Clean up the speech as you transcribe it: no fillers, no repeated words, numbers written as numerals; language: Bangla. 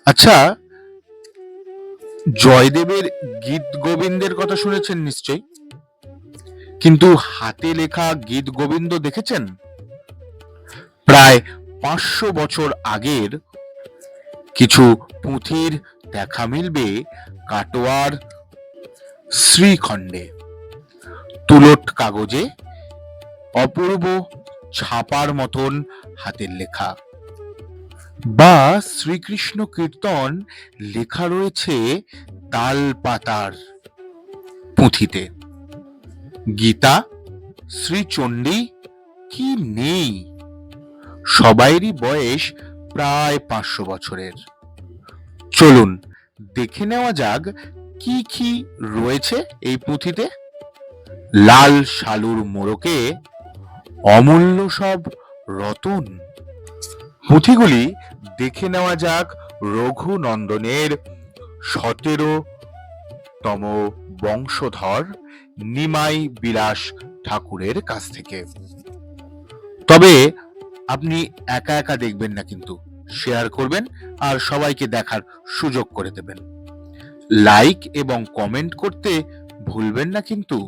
আচ্ছা, জয়দেবের গীত গোবিন্দের কথা শুনেছেন নিশ্চয়ই, কিন্তু হাতে লেখা গীত গোবিন্দ দেখেছেন? প্রায় 500 বছর আগের কিছু পুঁথির দেখা মিলবে কাটোয়ার শ্রীখণ্ডে। তুলট কাগজে অপূর্ব ছাপার মতন হাতের লেখা, বা শ্রীকৃষ্ণ কীর্তন লেখা রয়েছে তাল পাতার পুঁথিতে। গীতা, শ্রীচণ্ডী কি নেই? সবাইরই বয়স প্রায় 500 বছরের। চলুন দেখে নেওয়া যাক কি কি রয়েছে এই পুঁথিতে। লাল শালুর মোড়কে অমূল্য সব রতন। পুঁথিগুলি দেখে নেওয়া যাক রঘুনন্দনের 17তম বংশধর নিমাই বিলাস ঠাকুরের কাছ থেকে। তবে আপনি একা একা দেখবেন না, কিন্তু শেয়ার করবেন আর সবাইকে দেখার সুযোগ করে দেবেন। লাইক এবং কমেন্ট করতে ভুলবেন না কিন্তু।